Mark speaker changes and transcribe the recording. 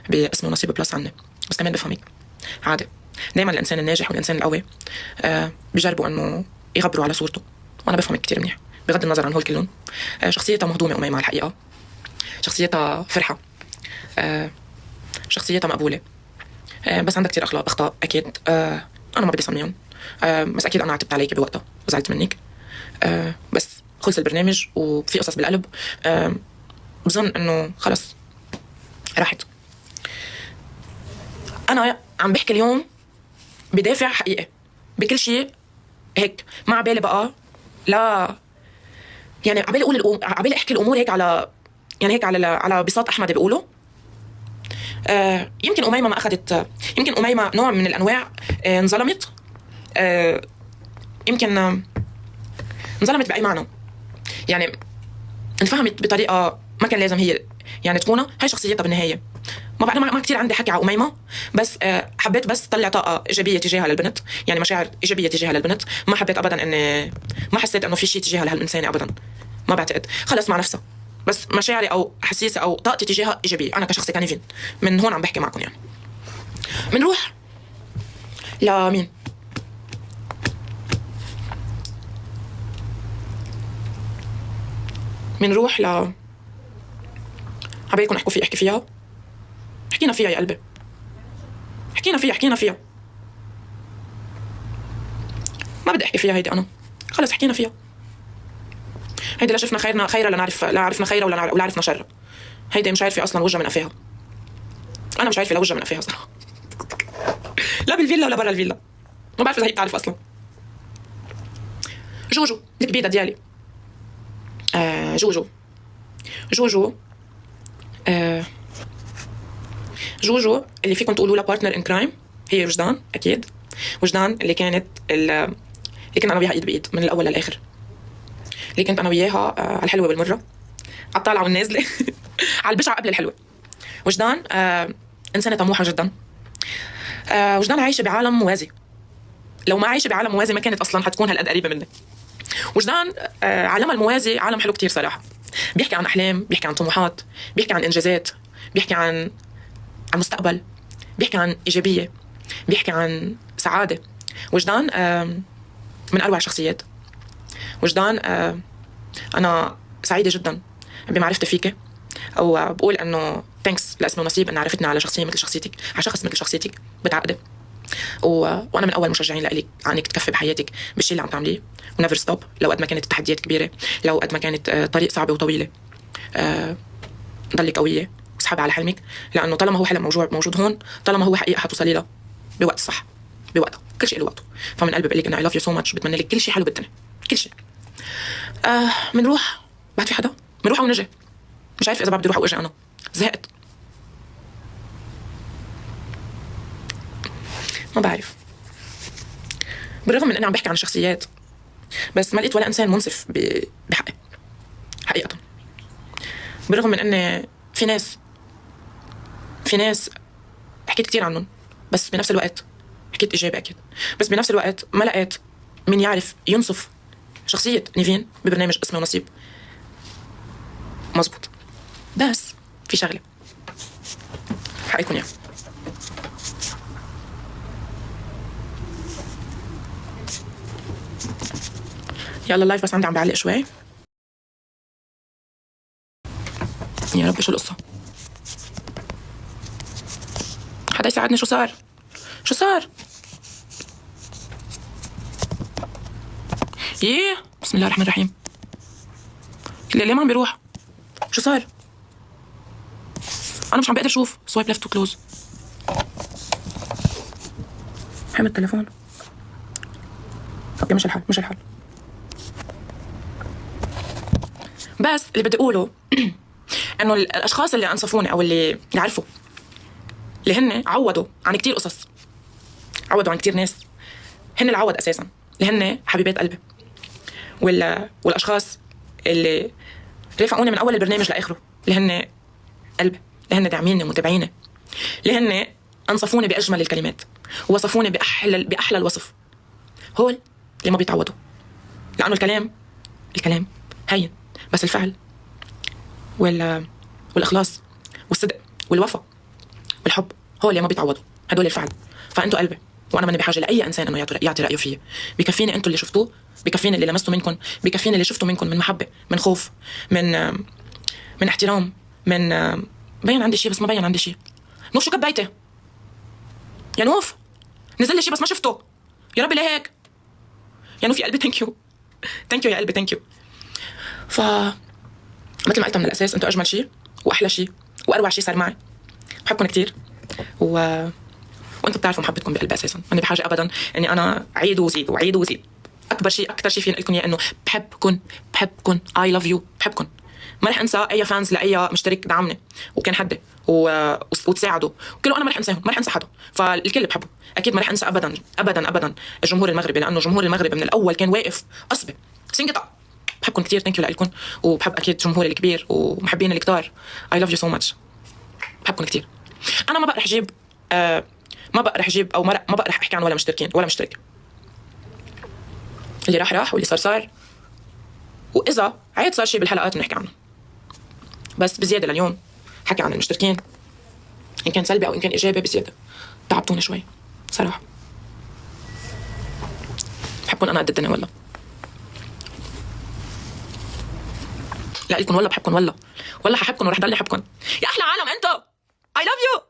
Speaker 1: باسمه نصيب بلس عني، بس كمان بفهمك عادي. دايما الانسان الناجح والانسان القوي بيجربوا انه يغبروا على صورته، وانا بفهمك كتير منيح بغض النظر عن هول كلهم. شخصيتها مهضومه اميمه على الحقيقه، شخصيتها فرحه، شخصيتها مقبوله، بس عندها كتير اخطاء اكيد. انا ما بدي اسميهم، بس اكيد انا عتبت عليكي بوقتها وزعلت منك. بس خلص البرنامج وفي قصص بالقلب. بظن انه خلص راحت. انا عم بحكي اليوم بدافع حقيقي بكل شيء، هيك ما عبالي بقى لا يعني عبالي احكي الامور هيك على يعني هيك على بساط احمد بيقولوا. يمكن أميمة ما أخذت، يمكن أميمة نوع من الأنواع انظلمت، يمكن انظلمت بأي معنى، يعني انفهمت بطريقة ما كان لازم هي يعني تكونها. هاي شخصيتها بالنهاية. ما بعرف، ما كتير عندي حكي على أميمة، بس حبيت بس طلع طاقة إيجابية تجاهها للبنت، يعني مشاعر إيجابية تجاهها للبنت. ما حبيت أبدا إني ما حسيت إنه في شيء تجاهها لهالإنسانة أبدا، ما بعتقد. خلص مع نفسها، بس مشاعري أو حسيسة أو طاقتي تجاهها إيجابية. أنا كشخص كنيفين من هون عم بحكي معكم يعني. منروح لمين؟ منروح عبالكم احكي فيها. حكينا فيها يا قلبي، حكينا فيها. ما بدي احكي فيها هيدي انا، خلص حكينا فيها. هيدي لا شفنا خيرا لا عرفنا خيرا ولا عرفنا شرا. هيدي مش عارفه اصلا وجهها من قفاها. انا مش عارفه لا وجهها من قفاها صراحه. لا بالفيلا ولا برا الفيلا، ما بعرف اذا هي بتعرف اصلا. جوجو الكبيده ديالي، جوجو جوجو اللي فيكم تقولوا لها بارتنر ان كرايم هي وجدان. اكيد وجدان اللي كنا انا وياها ايد بايد من الاول للاخر، اللي كنت انا وياها على الحلوه والمره، على الطالعه والنازله على البشعه قبل الحلوه. وجدان انسانه طموحه جدا. وجدان عايشه بعالم موازي، لو ما عايشه بعالم موازي ما كانت اصلا حتكون هالقد قريبه مني. وجدان عالمها الموازي عالم حلو كتير صراحه، بيحكي عن احلام، بيحكي عن طموحات، بيحكي عن انجازات، بيحكي عن مستقبل، بيحكي عن ايجابيه، بيحكي عن سعاده. وجدان من اروع الشخصيات. وجدان انا سعيده جدا بمعرفتي فيك، او بقول انه ثانكس لاسمه ونصيب ان عرفتنا على شخصيه مثل شخصيتك، على شخص مثل شخصيتك متعقده. وانا من اول مشجعين لك على انك تكفي بحياتك بالشيء اللي عم تعمليه، ونيفر ستوب. لو قد ما كانت التحديات كبيره، لو قد ما كانت طريق صعبه وطويله، ضلي قويه واسحبي على حلمك، لانه طالما هو حلم موجود هون، طالما هو حقيقه حتوصلي له بوقت الصح، بوقتها. كل شيء له وقته. فمن قلبي بقول لك انه اي لاف يو سو ماتش، بتمنى لك كل شيء حلو بالدنيا، كل شيء. منروح بعد في حدا؟ منروح او نجي؟ مش عارفه اذا بدي اروح او اجي، انا زهقت، ما بعرف. بالرغم من اني عم بحكي عن شخصيات، بس ما لقيت ولا انسان منصف بحقي حقيقه. بالرغم من ان في ناس حكيت كتير عنهم، بس بنفس الوقت حكيت ايجابي اكيد، بس بنفس الوقت ما لقيت مين يعرف ينصف شخصيه نيفين ببرنامج اسمه نصيب مزبوط. بس في شغله حقيكم يعني، يلا اللايف بس عندي عم بعلق شوي. يا رب شو القصه؟ حدا يساعدني، شو صار؟ ييه بسم الله الرحمن الرحيم. ليه ما عم بيروح؟ شو صار؟ انا مش عم بقدر اشوف. سوايب ليفت تو كلوز. حمل التليفون. اوكي مش الحل. بس اللي بدي اقوله انه الاشخاص اللي انصفوني او اللي عرفوا، اللي هن عوضوا عن كتير قصص، عوضوا عن كتير ناس، هن العوض اساسا، اللي هن حبيبات قلبي، والاشخاص اللي رافقوني من اول البرنامج لاخره، اللي هن قلبي، اللي هن داعميني ومتابعيني، اللي هن انصفوني باجمل الكلمات ووصفوني باحلى الوصف. هول اللي ما بيتعوضوا، لانه الكلام هين، بس الفعل والاخلاص والصدق والوفا هو اللي ما بيتعوضوا هدول الفعل. فانتوا قلبي، وانا ماني بحاجه لاي انسان انه يعطي رايه فيي. بكفيني انتوا اللي شفتوه، بكفيني اللي لمسته منكم، بكفيني اللي شفته منكم من محبه، من خوف، من احترام، من بين عندي شيء بس ما بين عندي شيء. نوف شو كبيته يا نوف؟ نزل لي شيء بس ما شفته. يا ربي ليه هيك يا نوف؟ يا قلبي ثانك يو، ثانك يو يا قلبي، ثانك يو. ف مثل ما قلت من الاساس، انتوا اجمل شيء واحلى شيء واروع شيء صار معي. بحبكم كثير وانتم بتعرفوا محبتكم بقلبي اساسا. ماني بحاجه ابدا اني انا اعيد وزيد واعيد وزيد. اكبر شيء فيني لكم اياه انه بحبكم اي لاف يو، بحبكم. ما رح انسى اي فانز لاي مشترك دعمني وكان حدي وتساعدوا كله. انا ما رح انساهم، ما رح انسى حدا. فالكل بحبه اكيد. ما رح انسى ابدا ابدا ابدا الجمهور المغربي، لانه الجمهور المغربي من الاول كان واقف قصبه سنقطع. بحبكم كثير، ثانك يو لكم. وبحب اكيد جمهوري الكبير ومحبين الكتار. اي لاف يو سو ماتش. بحبكم كثير. انا ما بقى رح اجيب ما بقى رح اجيب او ما بقى رح احكي عن ولا مشتركين ولا مشترك. اللي راح واللي صار. واذا عيد صار شيء بالحلقات بنحكي عنه. بس بزياده لليوم حكي عن المشتركين، ان كان سلبي او ان كان ايجابي، بزياده تعبتوني شوي صراحه. بحبكم انا قد الدنيا والله. لا لكم والله بحبكم والله، والله ححبكم ورح ضلني احبكم يا احلى عالم انتو. اي لاف يو.